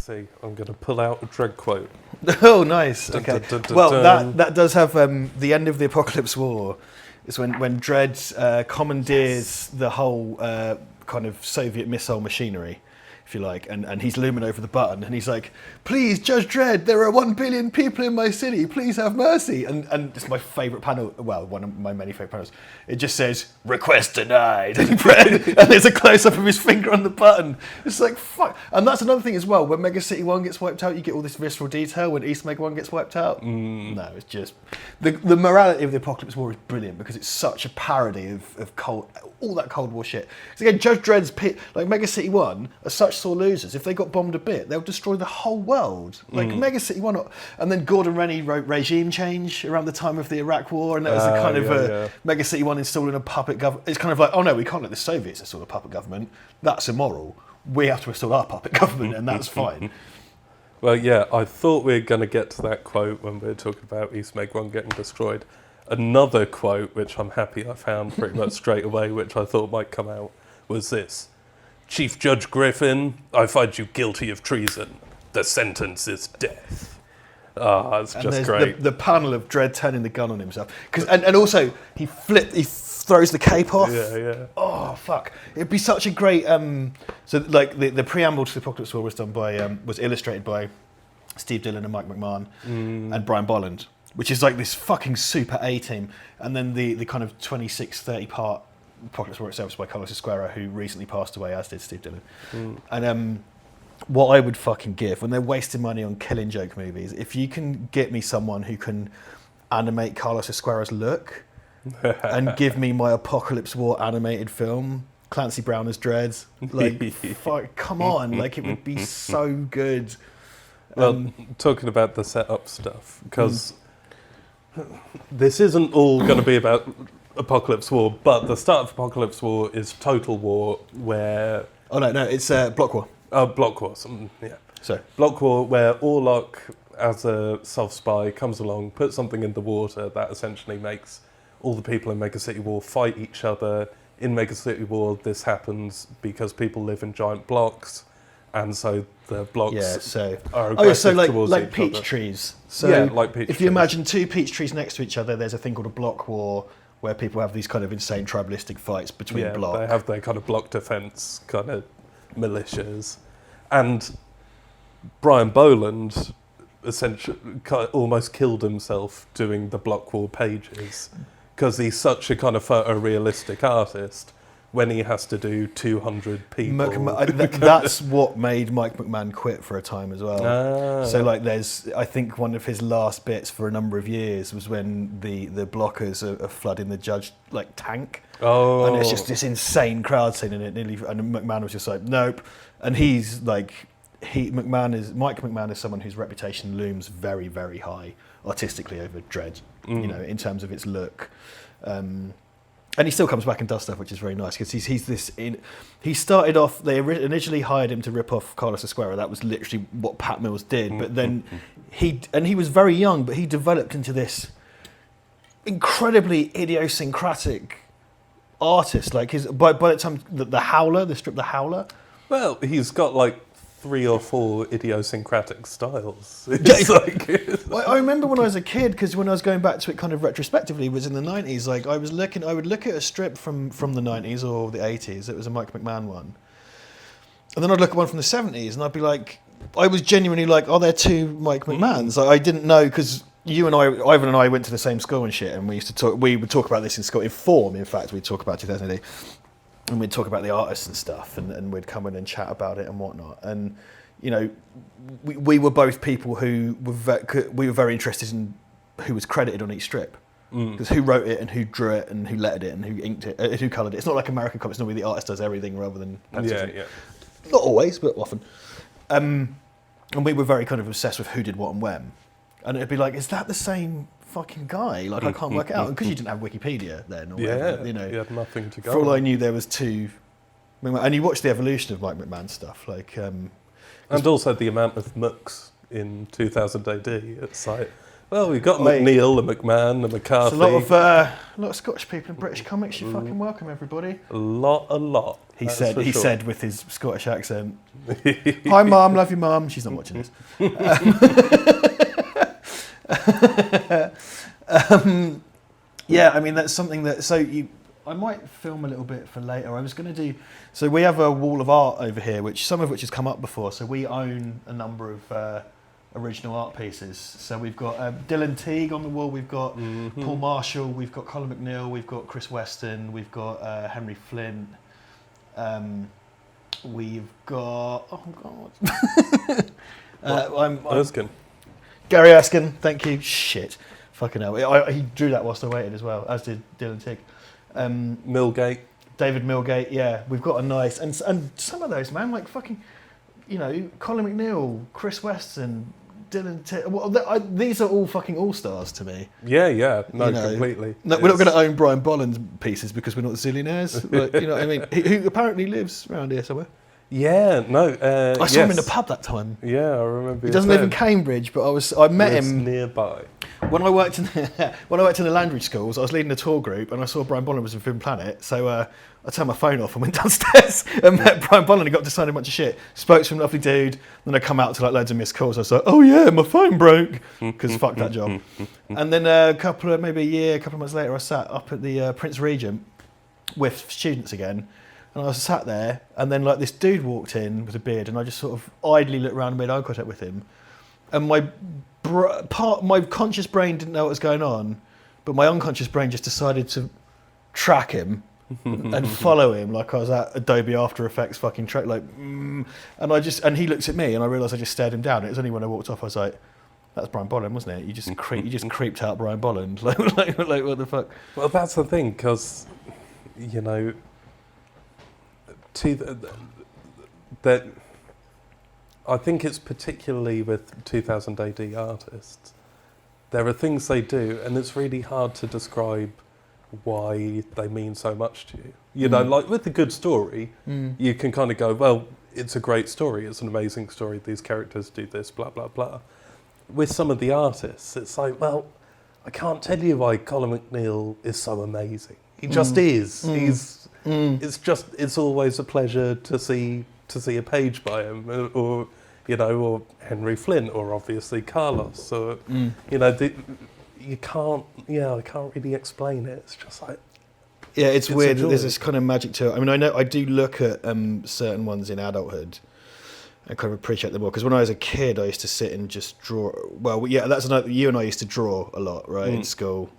see. I'm going to pull out a Dredd quote. Oh, nice. Okay. Well, dun. that does have the end of the Apocalypse War. Is when Dredd commandeers the whole kind of Soviet missile machinery, if you like, and he's looming over the button, and he's like, "Please, Judge Dredd, there are 1 billion people in my city. Please have mercy." And it's my favourite panel. Well, one of my many favourite panels. It just says "Request denied," and there's a close up of his finger on the button. It's like fuck. And that's another thing as well. When Mega City 1 gets wiped out, you get all this visceral detail. When East Meg 1 gets wiped out, no, it's just the morality of the Apocalypse War is brilliant because it's such a parody of all that Cold War shit. Because again, Judge Dredd's like Mega City 1 are such sore losers. If they got bombed a bit, they'll destroy the whole world. Like Mega City 1, and then Gordon Rennie wrote Regime Change around the time of the Iraq War, and that was the kind of Mega City 1 installing a puppet government. It's kind of like, oh no, we can't let the Soviets install a puppet government. That's immoral. We have to install our puppet government, and that's fine. Well, yeah, I thought we were going to get to that quote when we were talking about East Meg 1 getting destroyed. Another quote, which I'm happy I found pretty much straight away, which I thought might come out, was this. "Chief Judge Griffin, I find you guilty of treason. The sentence is death." It's just great. The panel of Dredd turning the gun on himself. And also, he throws the cape off. Yeah. Oh, fuck. It'd be such a great... so, like, the preamble to the Apocalypse War was illustrated by Steve Dillon and Mike McMahon and Brian Bolland, which is like this fucking super A-team. And then the kind of 26, 30-part Apocalypse War itself is by Carlos Esquerra, who recently passed away, as did Steve Dillon. And what I would fucking give, when they're wasting money on Killing Joke movies, if you can get me someone who can animate Carlos Esquerra's look and give me my Apocalypse War animated film, Clancy Brown as Dredd, like, fuck, come on, like, it would be so good. Well, talking about the setup stuff, because this isn't all going to be about Apocalypse War, but the start of Apocalypse War is Total War, where... Oh, no, it's Block War. Oh, Block War, yeah. Sorry. Block War, where Orlok, as a self-spy, comes along, puts something in the water that essentially makes all the people in Mega City War fight each other. In Mega City War, this happens because people live in giant blocks, and so the blocks are aggressive towards like each peach other. trees. So yeah, like peach trees. If you imagine two peach trees next to each other, there's a thing called a block war, where people have these kind of insane tribalistic fights between blocks. They have their kind of block defense kind of militias. And Brian Boland essentially almost killed himself doing the Block War pages because he's such a kind of photorealistic artist when he has to do 200 people. That's what made Mike McMahon quit for a time as well. So like I think one of his last bits for a number of years was when the blockers are flooding the judge like tank. Oh. And it's just this insane crowd scene in it and McMahon was just like, nope. And he's like, Mike McMahon is someone whose reputation looms very, very high artistically over Dredd, you know, in terms of its look. And he still comes back and does stuff, which is very nice because he started off. They initially hired him to rip off Carlos Esquerra. That was literally what Pat Mills did. But then he was very young, but he developed into this incredibly idiosyncratic artist. Like by the time the strip The Howler. Well, he's got like 3 or 4 idiosyncratic styles. I remember when I was a kid, because when I was going back to it kind of retrospectively, was in the 90s. Like I would look at a strip from the 90s or the 80s. It was a Mike McMahon one, and then I'd look at one from the 70s, and I'd be like, I was genuinely like, are there 2 Mike McMahons? Like, I didn't know because you and I, Ivan and I, went to the same school and shit, and we used to talk. We would talk about this in school. In form, in fact, we'd talk about 2008. And we'd talk about the artists and stuff, and we'd come in and chat about it and whatnot. And, you know, we were both people who we were very interested in who was credited on each strip. Because who wrote it and who drew it and who lettered it and who inked it, who coloured it. It's not like American comics, normally the artist does everything rather than pencils. Yeah. Not always, but often. And we were very kind of obsessed with who did what and when. And it'd be like, is that the same fucking guy? Like, I can't work it out. Because you didn't have Wikipedia then. Or whatever, you know, you had nothing to go for all on. I knew, there was 2. And you watch the evolution of Mike McMahon stuff. Like, and also the amount of mooks in 2000 AD. It's like, Well, we've got Wait. McNeil, and McMahon, and McCarthy. There's a lot of Scottish people in British comics. You're fucking welcome, everybody. A lot. He That's said. for He sure. said with his Scottish accent. Hi, Mum. Love you, Mum. She's not watching this. Yeah, I mean that's something that. I might film a little bit for later. I was going to do. So we have a wall of art over here, some of which has come up before. So we own a number of original art pieces. So we've got Dylan Teague on the wall. We've got Paul Marshall. We've got Colin McNeil. We've got Chris Weston. We've got Henry Flynn. We've got Erskine. Gary Erskine. Thank you. Shit. Fucking hell. He drew that whilst I waited as well, as did Dylan Teague. Millgate. David Millgate, yeah. We've got a nice... And some of those, man, like fucking... Colin McNeil, Chris Weston, Dylan Teague... Well, these are all fucking all-stars to me. Yeah. No, completely. No, we're not going to own Brian Bolland's pieces because we're not zillionaires. But, you know what I mean? Who apparently lives around here somewhere. Yeah, no. I saw him in the pub that time. Yeah, I remember. He doesn't live in Cambridge, but I met him nearby. when I worked in the language schools. I was leading a tour group, and I saw Brian Bolland was in Film Planet. So I turned my phone off and went downstairs and met Brian Bolland and got to sign a bunch of shit. Spoke to him, lovely dude. Then I come out to like loads of missed calls. I was like, oh yeah, my phone broke because fuck that job. And then a couple of months later, I sat up at the Prince Regent with students again. And I was sat there, and then like this dude walked in with a beard, and I just sort of idly looked around and made eye contact with him. And my conscious brain didn't know what was going on, but my unconscious brain just decided to track him and follow him like I was at Adobe After Effects fucking track, and he looked at me, and I realised I just stared him down. It was only when I walked off I was like, that's Brian Bolland, wasn't it? You just creeped out Brian Bolland, like what the fuck? Well, that's the thing, because that I think it's particularly with 2000 AD artists, there are things they do, and it's really hard to describe why they mean so much to you. Like with a good story, you can kind of go, well, it's a great story, it's an amazing story, these characters do this, blah, blah, blah. With some of the artists, it's like, well, I can't tell you why Colin McNeil is so amazing. He just is. It's always a pleasure to see a page by him, or Henry Flynn, or obviously Carlos, or I can't really explain it. It's just like, yeah, it's weird. There's this kind of magic to it. I mean, I know I do look at certain ones in adulthood and kind of appreciate them more, because when I was a kid, I used to sit and just draw. Well, yeah, that's another. You and I used to draw a lot, right, in school.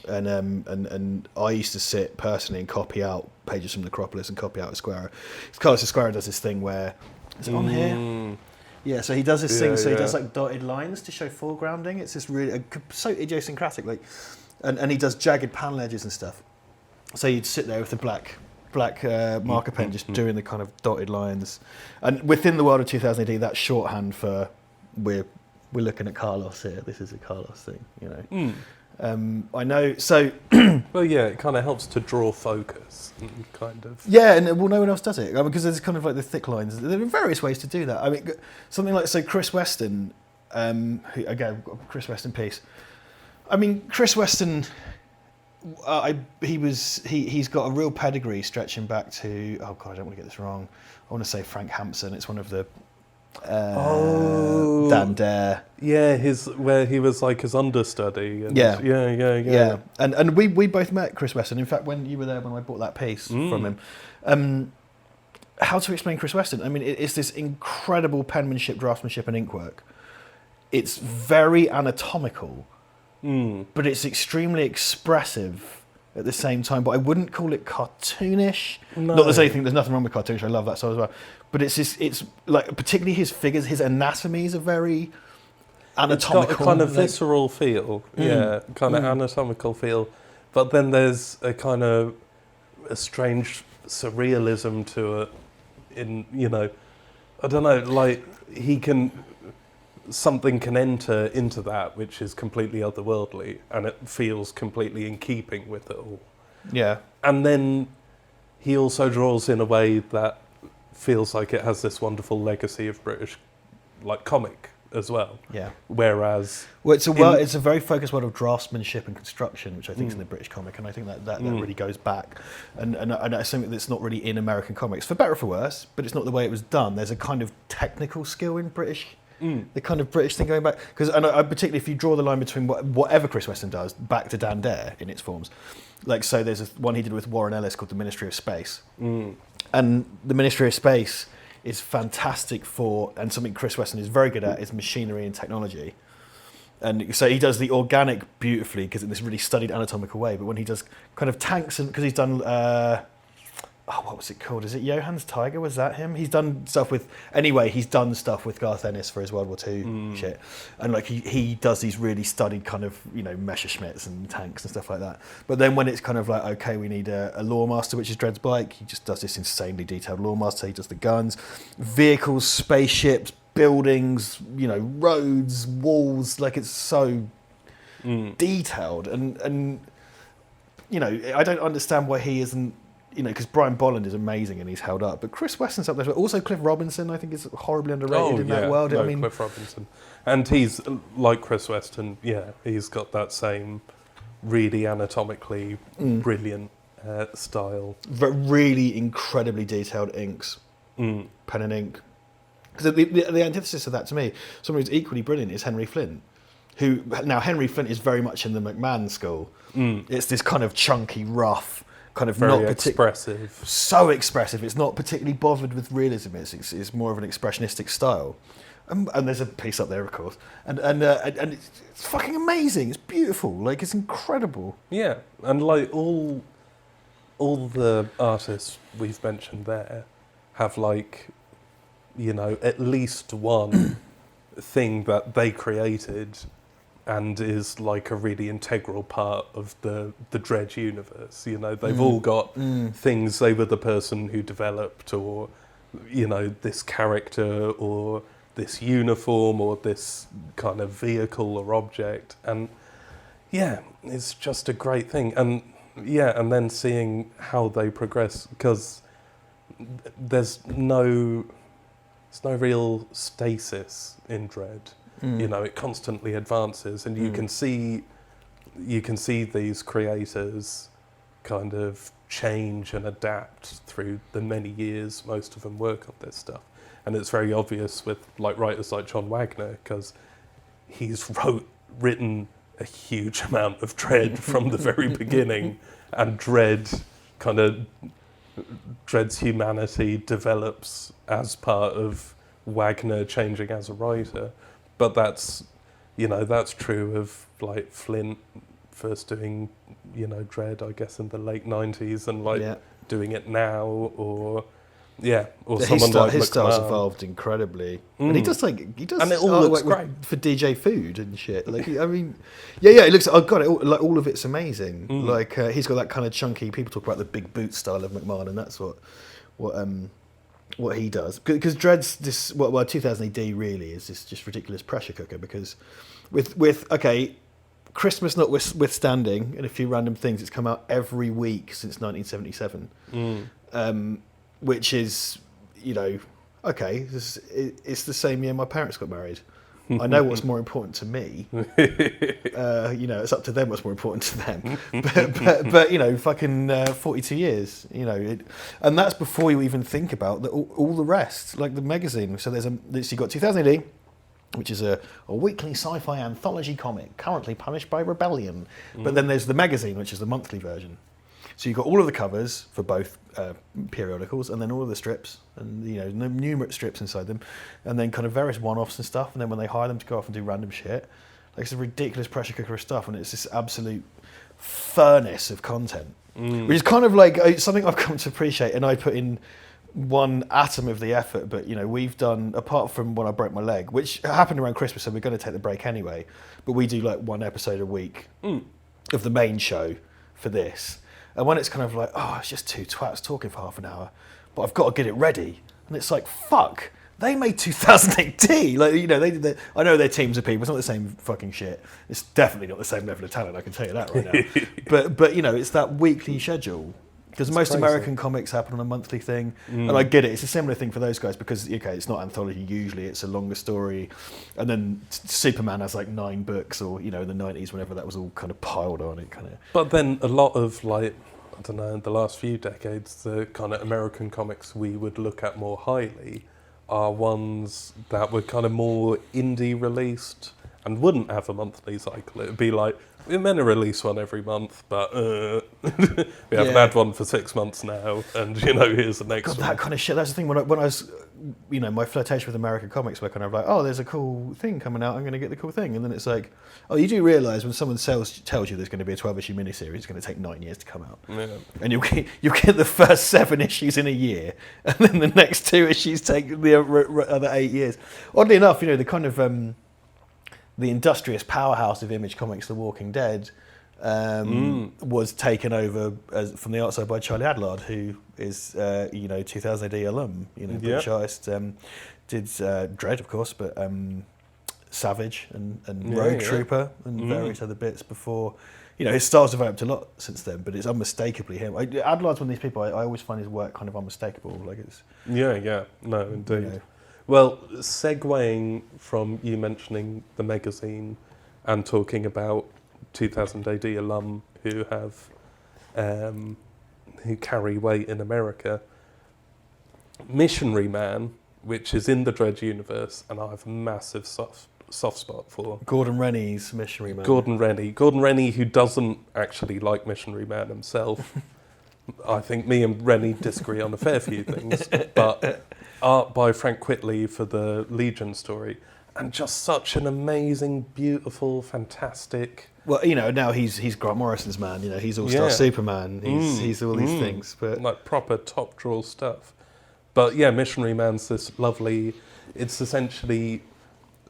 And I used to sit personally and copy out pages from Necropolis and copy out Esquire. Carlos Esquire does this thing where, is it on here? Yeah, so he does this thing. So he does like dotted lines to show foregrounding. It's this really so idiosyncratic, like, and he does jagged panel edges and stuff. So you'd sit there with the black marker pen, just doing the kind of dotted lines. And within the world of 2000 AD, that's shorthand for we're looking at Carlos here. This is a Carlos thing, I know. So, well, yeah, it kind of helps to draw focus, kind of. Yeah, and well, no one else does it because there's kind of like the thick lines. There are various ways to do that. I mean, something like Chris Weston, who, again, Chris Weston piece. I mean, Chris Weston, he's got a real pedigree stretching back to. Oh God, I don't want to get this wrong. I want to say Frank Hampson. It's one of the. Dan Dare. Yeah, where he was like his understudy. And yeah. And we both met Chris Weston. In fact, when you were there when I bought that piece from him. How to explain Chris Weston? I mean, it's this incredible penmanship, draftsmanship, and ink work. It's very anatomical, but it's extremely expressive at the same time. But I wouldn't call it cartoonish. No. Not there's nothing wrong with cartoonish. I love that style as well. But it's like particularly his figures, his anatomies are very anatomical. It's got a kind of visceral feel, kind of anatomical feel. But then there's a kind of a strange surrealism to it. I don't know, like something can enter into that which is completely otherworldly, and it feels completely in keeping with it all. Yeah. And then he also draws in a way that feels like it has this wonderful legacy of British, like, comic as well. Yeah. Whereas... Well, it's a very focused world of draftsmanship and construction, which I think is in the British comic, and I think that really goes back. And I think that's not really in American comics, for better or for worse, but it's not the way it was done. There's a kind of technical skill in British, the kind of British thing going back. Because I particularly, if you draw the line between whatever Chris Weston does, back to Dan Dare in its forms. Like, so there's one he did with Warren Ellis called The Ministry of Space. And The Ministry of Space is fantastic for, and something Chris Weston is very good at, is machinery and technology. And so he does the organic beautifully, because in this really studied anatomical way. But when he does kind of tanks, and because he's done, what was it called? Is it Johann's Tiger? Was that him? He's done stuff with, anyway, he's done stuff with Garth Ennis for his World War II shit. And like he does these really studied kind of, Messerschmitts and tanks and stuff like that. But then when it's kind of like, okay, we need a Lawmaster, which is Dredd's bike, he just does this insanely detailed Lawmaster. He does the guns, vehicles, spaceships, buildings, roads, walls. Like, it's so detailed. And I don't understand why he isn't, because Brian Bolland is amazing and he's held up, but Chris Weston's up there. But also Cliff Robinson, I think, is horribly underrated in that world. No, Cliff Robinson. And he's, like Chris Weston, he's got that same really anatomically brilliant style. Really incredibly detailed inks, pen and ink. Because the antithesis of that to me, someone who's equally brilliant is Henry Flynn. Henry Flynn is very much in the McMahon school. It's this kind of chunky, rough, kind of very expressive. So expressive. It's not particularly bothered with realism. It's more of an expressionistic style. And there's a piece up there, of course. And it's fucking amazing. It's beautiful. Like, it's incredible. Yeah, and like all the artists we've mentioned there have like, at least one thing that they created and is like a really integral part of the Dredd universe. They've all got things. They were the person who developed, or this character, or this uniform, or this kind of vehicle or object. And it's just a great thing. And and then seeing how they progress, because there's no real stasis in Dredd. It constantly advances, and you can see these creators kind of change and adapt through the many years most of them work on this stuff. And it's very obvious with writers like John Wagner, because he's written a huge amount of Dredd from the very beginning, and Dredd's humanity develops as part of Wagner changing as a writer. But that's true of like Flynn first doing, Dredd, I guess, in the late 90s, and doing it now, or someone like his McMahon. style's evolved incredibly, and he does, and it all looks great for DJ Food and shit. Like, I mean, it looks. Oh god, all of it's amazing. Like, he's got that kind of chunky. People talk about the big boot style of McMahon, and that's what he does. Because Dredd's this 2000 AD really is this just ridiculous pressure cooker. Because with Christmas notwithstanding, and a few random things, it's come out every week since 1977. Which is, it's the same year my parents got married. I know what's more important to me. It's up to them what's more important to them. But fucking 42 years, and that's before you even think about all the rest, like the magazine. So you've got 2000 AD, which is a weekly sci-fi anthology comic currently published by Rebellion. But then there's the magazine, which is the monthly version. So you've got all of the covers for both periodicals, and then all of the strips, and numerous strips inside them, and then kind of various one-offs and stuff. And then when they hire them to go off and do random shit, like, it's a ridiculous pressure cooker of stuff, and it's this absolute furnace of content, which is kind of like something I've come to appreciate. And I put in one atom of the effort, but we've done, apart from when I broke my leg, which happened around Christmas, so we're going to take the break anyway. But we do like one episode a week of the main show for this. And when it's kind of like, it's just two twats talking for half an hour, but I've got to get it ready. And it's like, fuck, they made 2000 AD. Like, they did I know they're teams of people. It's not the same fucking shit. It's definitely not the same level of talent, I can tell you that right now. but it's that weekly schedule Because most crazy. American comics happen on a monthly thing, and I get it. It's a similar thing for those guys because it's not anthology usually; it's a longer story, and then Superman has like 9 books, or in the 90s, whenever that was all kind of piled on it, kind of. But then a lot of I don't know, in the last few decades, the kind of American comics we would look at more highly are ones that were kind of more indie released and wouldn't have a monthly cycle. It would be like, we're meant to release one every month, but we haven't had one for 6 months now, and here's the next one. That kind of shit. That's the thing. When I was, my flirtation with American comics, were kind of like, oh, there's a cool thing coming out. I'm going to get the cool thing, and then it's like, oh, you do realise when someone tells you there's going to be a 12-issue miniseries, it's going to take 9 years to come out, and you'll get the first 7 issues in a year, and then the next 2 issues take the other 8 years. Oddly enough, the kind of the industrious powerhouse of Image Comics, The Walking Dead, was taken over from the art side by Charlie Adlard, who is 2000 AD alum, British artist, did Dredd, of course, but Savage and Road Trooper and various other bits before. His style's developed a lot since then, but it's unmistakably him. Adlard's one of these people. I always find his work kind of unmistakable. Like it's no, indeed. Well, segueing from you mentioning the magazine and talking about 2000 AD alum who have who carry weight in America, Missionary Man, which is in the Dredd universe, and I have a massive soft spot for. Gordon Rennie's Missionary Man. Gordon Rennie, who doesn't actually like Missionary Man himself. I think me and Rennie disagree on a fair few things, but art by Frank Quitely for the Legion story, and just such an amazing, beautiful, fantastic. Well, now he's Grant Morrison's man. He's All-Star Superman. He's all these things, but like proper top draw stuff. But yeah, Missionary Man's this lovely. It's essentially.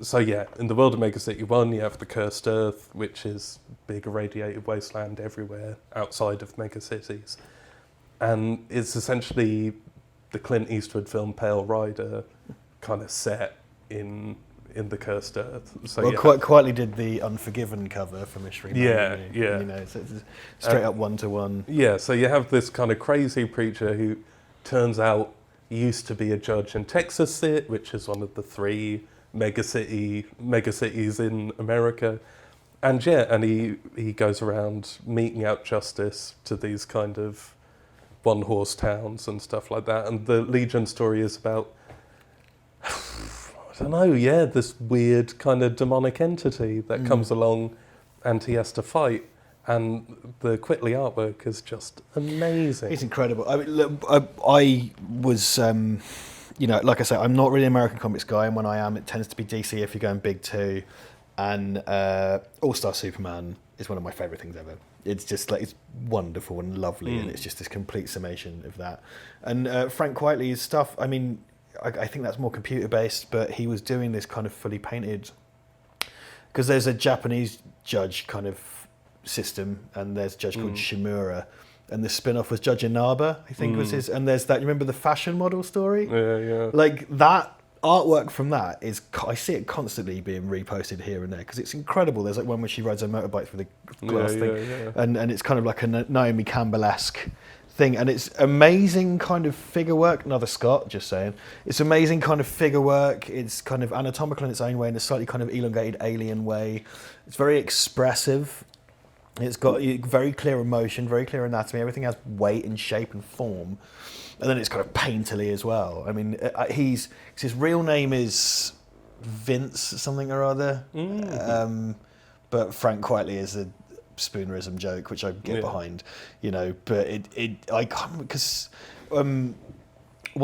So yeah, in the world of Mega City 1, you have the Cursed Earth, which is big irradiated wasteland everywhere outside of mega cities. And it's essentially the Clint Eastwood film Pale Rider kind of set in the Cursed Earth. So Quietly did the Unforgiven cover for Mystery Man. It's straight up 1-to-1. Yeah, so you have this kind of crazy preacher who turns out used to be a judge in Texas, which is one of the 3 mega cities in America. And he goes around meting out justice to these kind of one-horse towns and stuff like that. And the Legion story is about, this weird kind of demonic entity that comes along and he has to fight. And the Quitely artwork is just amazing. It's incredible. I mean, look, I was, like I say, I'm not really an American comics guy, and when I am, it tends to be DC if you're going big too. And All-Star Superman is one of my favourite things ever. It's just like, it's wonderful and lovely, and it's just this complete summation of that. And Frank Quitely's stuff, I mean, I think that's more computer-based, but he was doing this kind of fully painted, because there's a Japanese judge kind of system, and there's a judge called Shimura, and the spin-off was Judge Inaba, I think was his, and there's that, you remember the fashion model story? Yeah. Like, that artwork from that is, I see it constantly being reposted here and there, because it's incredible. There's like one where she rides a motorbike through the glass thing, and it's kind of like a Naomi Campbell-esque thing, and it's amazing kind of figure work. Another Scott, just saying. It's amazing kind of figure work. It's kind of anatomical in its own way, in a slightly kind of elongated alien way. It's very expressive. It's got very clear emotion, very clear anatomy. Everything has weight and shape and form. And then it's kind of painterly as well. I mean, his real name is Vince something or other. But Frank Quitely is a spoonerism joke, which I get behind, But I can't, because when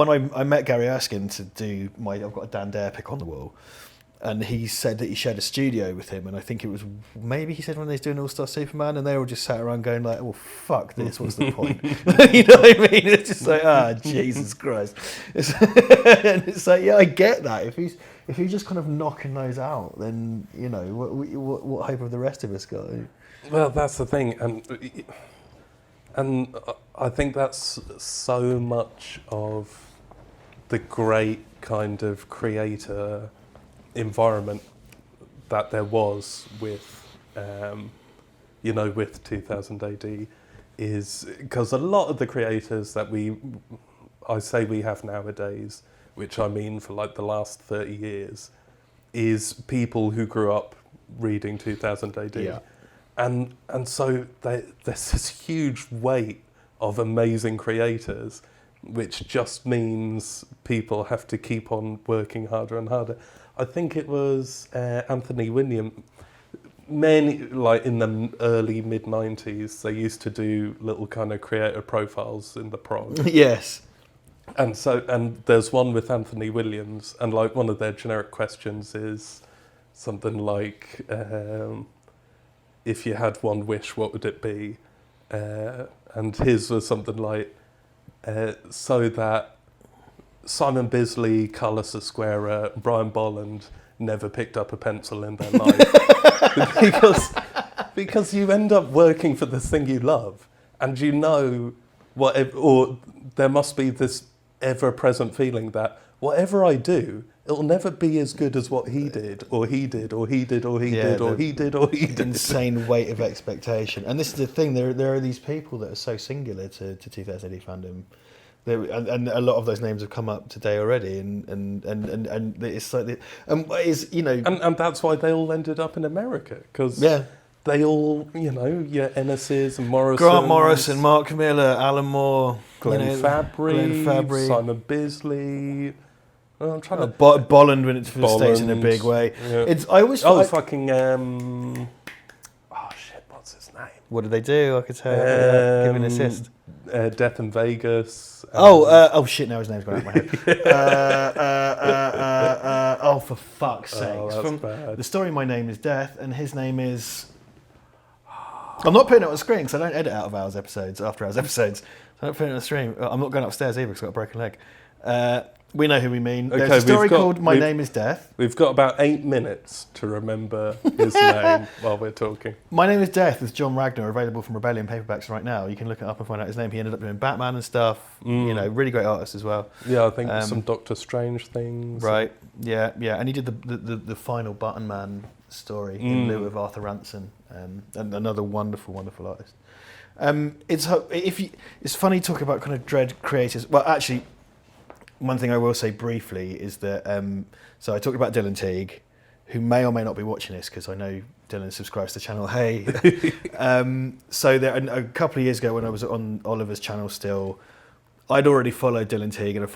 I met Gary Erskine to do I've got a Dan Dare pick on the wall, and he said that he shared a studio with him, and I think it was maybe he said when they was doing All-Star Superman, and they all just sat around going like, "Well, fuck this. What's the point?" You know what I mean? It's just like, Jesus Christ. And it's like, yeah, I get that. If he's just kind of knocking those out, then what hope have the rest of us got? Well, that's the thing, and I think that's so much of the great kind of creator environment that there was with, with 2000 AD, is because a lot of the creators that I say we have nowadays, which I mean for like the last 30 years, is people who grew up reading 2000 AD. Yeah. And so there's this huge weight of amazing creators, which just means people have to keep on working harder and harder. I think it was Anthony Williams, like in the early mid-90s, they used to do little kind of creator profiles in the prog. Yes. And there's one with Anthony Williams, and like one of their generic questions is something like, if you had one wish, what would it be? And his was something like, so that Simon Bisley, Carlos Esquera, Brian Bolland never picked up a pencil in their life. because you end up working for this thing you love, and you know or there must be this ever-present feeling that whatever I do, it'll never be as good as what he did, or he did, or he did, or he did, or he did, or he did. Insane weight of expectation. And this is the thing, there are these people that are so singular to 2000 AD fandom. And a lot of those names have come up today already, and it's like, and that's why they all ended up in America, because they all, your Ennis's and Morrisons, Grant Morrison, Mark Miller, Alan Moore, Glenn Fabry, Simon Bisley. I'm trying to. Bolland went into the States in a big way. Yeah. I always fucking. Oh shit! What's his name? What did they do? I could tell you. Give me an assist. Death in Vegas. Oh shit! Now his name's gone out of my head. Oh, for fuck's sakes! That's bad. The story. My name is Death, and his name is. I'm not putting it on the screen because I don't edit out of after hours episodes. So I'm not putting it on the stream. I'm not going upstairs either because I've got a broken leg. We know who we mean. There's a story called My Name is Death. We've got about 8 minutes to remember his name while we're talking. My Name is Death with John Ragnar, available from Rebellion paperbacks right now. You can look it up and find out his name. He ended up doing Batman and stuff. Really great artist as well. Yeah, I think some Doctor Strange things. Right. Yeah. And he did the final Button Man story in lieu of Arthur Ranson, and another wonderful, wonderful artist. It's funny talking about kind of Dredd creators. Well, actually, one thing I will say briefly is that so I talked about Dylan Teague, who may or may not be watching this because I know Dylan subscribes to the channel. Hey, so there a couple of years ago when I was on Oliver's channel still, I'd already followed Dylan Teague, and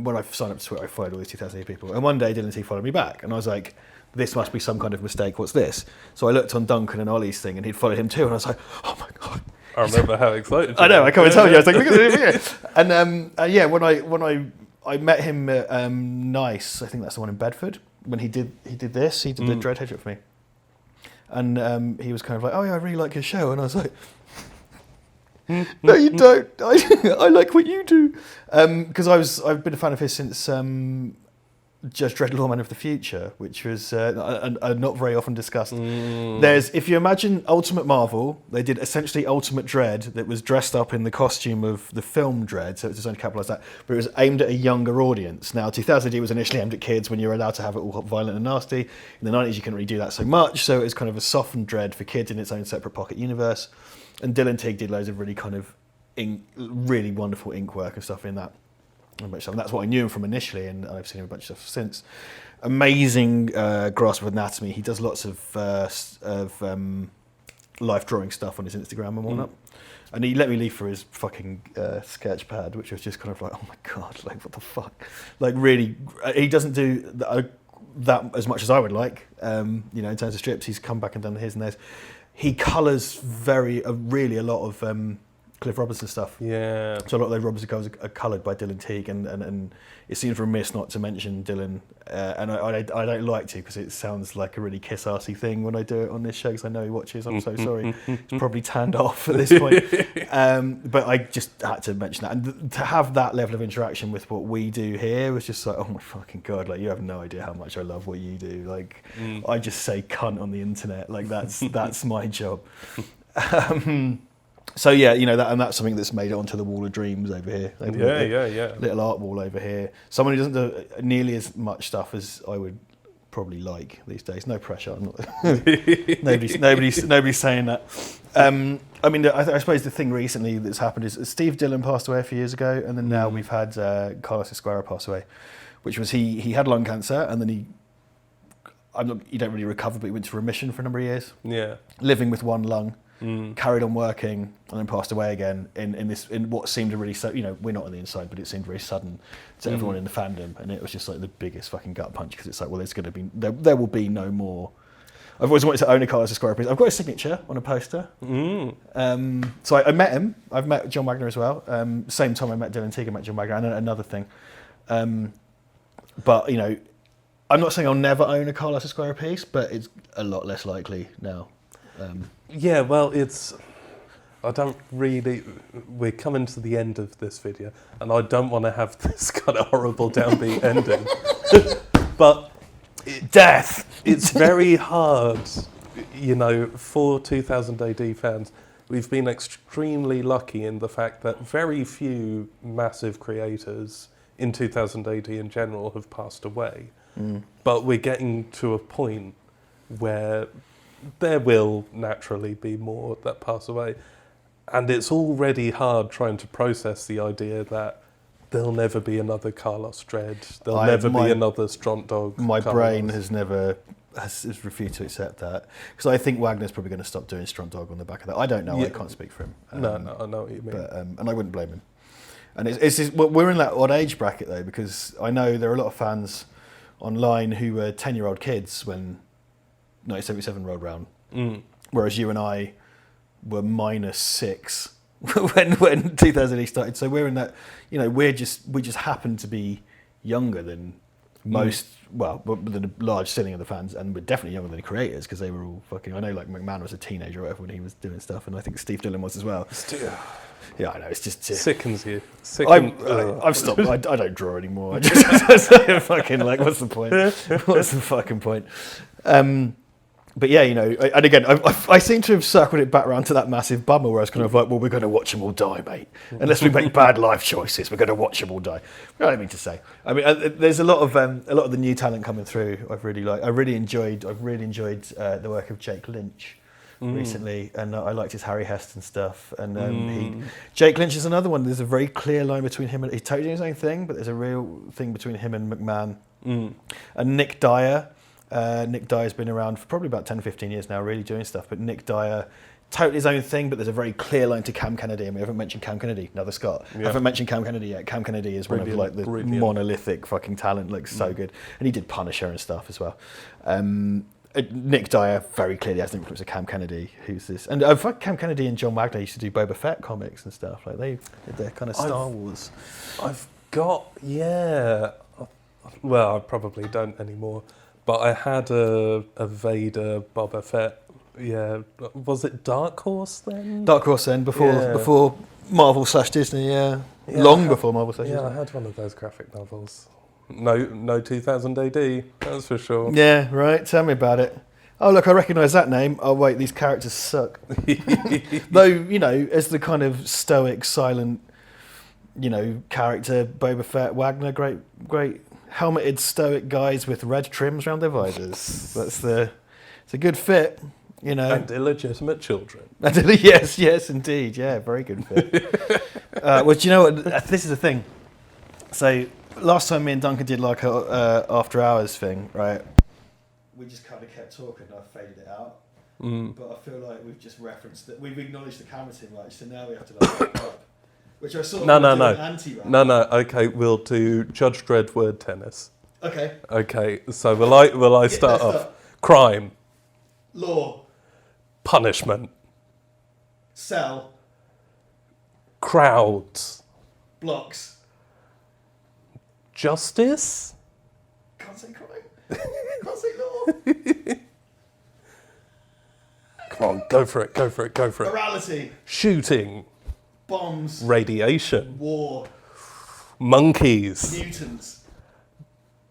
when I signed up to Twitter, I followed all these 2000 people, and one day Dylan Teague followed me back, and I was like, this must be some kind of mistake. What's this? So I looked on Duncan and Ollie's thing, and he'd followed him too, and I was like, oh my god. I remember how excited you I know. were. I can't tell you. I was like, look at this. And when I met him at Nice, I think that's the one in Bedford, when he did this. He did the Dredd headshot for me, and he was kind of like, oh yeah, I really like your show, and I was like, no, you don't. I like what you do, because I've been a fan of his since Judge Dredd Lawman of the Future, which was not very often discussed. If you imagine Ultimate Marvel, they did essentially Ultimate Dredd that was dressed up in the costume of the film Dredd, so it was designed to capitalise that, but it was aimed at a younger audience. Now, 2000 AD was initially aimed at kids when you were allowed to have it all violent and nasty. In the 90s, you couldn't really do that so much, so it was kind of a softened Dredd for kids in its own separate pocket universe. And Dylan Teague did loads of really kind of really wonderful ink work and stuff in that. And that's what I knew him from initially, and I've seen him a bunch of stuff since. Amazing grasp of anatomy. He does lots of life drawing stuff on his Instagram and whatnot. And he let me leave for his fucking sketch pad, which was just kind of like, oh my god, like what the fuck? Like really, he doesn't do that as much as I would like. In terms of strips, he's come back and done his and theirs. He colours really a lot of Cliff Robinson stuff. Yeah. So a lot of those Robinson covers are coloured by Dylan Teague, and it seems remiss not to mention Dylan. And I don't like to, because it sounds like a really kiss-arsey thing when I do it on this show, because I know he watches. I'm so sorry. He's probably turned off at this point. But I just had to mention that. And to have that level of interaction with what we do here was just like, oh my fucking God, like you have no idea how much I love what you do. Like I just say cunt on the internet. Like that's my job. So yeah, that's something that's made it onto the Wall of Dreams over here. Yeah. Little art wall over here. Someone who doesn't do nearly as much stuff as I would probably like these days. No pressure. I'm not. nobody's saying that. I mean, I suppose the thing recently that's happened is Steve Dillon passed away a few years ago, and then now we've had Carlos Esquerra pass away, which was he had lung cancer, and then he don't really recover, but he went to remission for a number of years. Yeah. Living with one lung, carried on working, and then passed away again in what seemed a really we're not on the inside, but it seemed very sudden to everyone in the fandom, and it was just like the biggest fucking gut punch, because it's like, well, there's going to be there will be no more. I've always wanted to own a Carlos Esquerra piece. I've got a signature on a poster. So I met him. I've met John Wagner as well. Same time I met Dylan Teague, I met John Wagner, and another thing. But I'm not saying I'll never own a Carlos Esquerra piece, but it's a lot less likely now. Yeah, well, I don't really. We're coming to the end of this video, and I don't want to have this kind of horrible downbeat ending. But Death! It's very hard, for 2000 AD fans. We've been extremely lucky in the fact that very few massive creators in 2000 AD in general have passed away. But we're getting to a point where there will naturally be more that pass away. And it's already hard trying to process the idea that there'll never be another Carlos Dredd. There'll never be another Stront Dog. My Carlos. brain has refused to accept that, because I think Wagner's probably going to stop doing Stront Dog on the back of that. I don't know. Yeah. I can't speak for him. No, I know what you mean. But, and I wouldn't blame him. And it's just, we're in that odd age bracket though, because I know there are a lot of fans online who were 10-year-old kids when 1977 rolled round, whereas you and I were -6 when 2000 started. So we're in that, we just happen to be younger than most, the large ceiling of the fans, and we're definitely younger than the creators, because they were all fucking. I know, like McMahon was a teenager or whatever when he was doing stuff, and I think Steve Dillon was as well. Yeah, I know. It's just sickens you. I've stopped. I don't draw anymore. I just fucking like, what's the point? What's the fucking point? But yeah, and again, I seem to have circled it back around to that massive bummer where I was kind of like, well, we're going to watch them all die, mate. Unless we make bad life choices, we're going to watch them all die. What do I mean to say? I mean, there's a lot of the new talent coming through. I've really enjoyed the work of Jake Lynch recently, and I liked his Harry Heston stuff. And Jake Lynch is another one. There's a very clear line between him and he's totally doing his own thing, but there's a real thing between him and McMahon. And Nick Dyer. Nick Dyer's been around for probably about 10, 15 years now, really doing stuff. But Nick Dyer, totally his own thing, but there's a very clear line to Cam Kennedy. And we haven't mentioned Cam Kennedy, another Scott. Yeah. Haven't mentioned Cam Kennedy yet. Cam Kennedy is one of like the monolithic fucking talent, looks so good. And he did Punisher and stuff as well. Nick Dyer very clearly has an influence of Cam Kennedy, who's this. And Cam Kennedy and John Wagner used to do Boba Fett comics and stuff. Like they did their kind of Star Wars. I've got, well, I probably don't anymore. But I had a Vader Boba Fett. Yeah, was it Dark Horse then? Dark Horse then, before Marvel / Disney. Yeah, long before Marvel / Disney. Yeah, I had one of those graphic novels. No 2000 AD, that's for sure. Yeah, right. Tell me about it. Oh look, I recognise that name. Oh wait, these characters suck. Though as the kind of stoic, silent, character, Boba Fett, Wagner, great. Helmeted stoic guys with red trims around their visors. It's a good fit, And illegitimate children. Yes, indeed. Yeah, very good fit. Well, do you know what? This is the thing. So last time me and Duncan did like a after hours thing, right? We just kind of kept talking. I faded it out, but I feel like we've just referenced that. We've acknowledged the camera too much, so now we have to like up. Which I sort of no. Anti-rap. No. Okay, we'll do Judge Dredd word tennis. Okay. Okay. So will I start off? Crime. Law. Punishment. Cell. Crowds. Blocks. Justice. Can't say crime. Can't say law. Come on, go for it. Morality. Shooting. Bombs. Radiation. War. Monkeys. Mutants.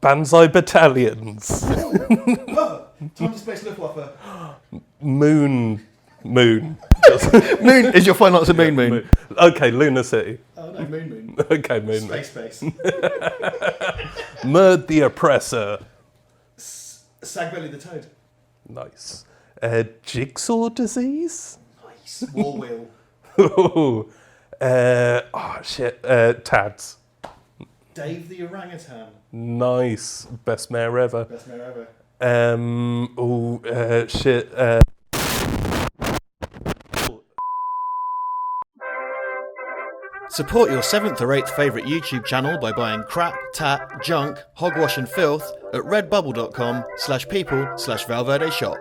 Banzai battalions. Time to Space Luftwaffe. Moon. Moon is your final answer. Moon. Okay, Lunar City. Oh no, Moon. Okay, Moon. Space. Murd the oppressor. Sagbelly the Toad. Nice. Jigsaw disease? Nice. War Wheel. Tads. Dave the Orangutan. Nice. Best mayor ever. Best mayor ever. Support your 7th or 8th favourite YouTube channel by buying crap, tat, junk, hogwash and filth at redbubble.com/people/Val Verde Shop.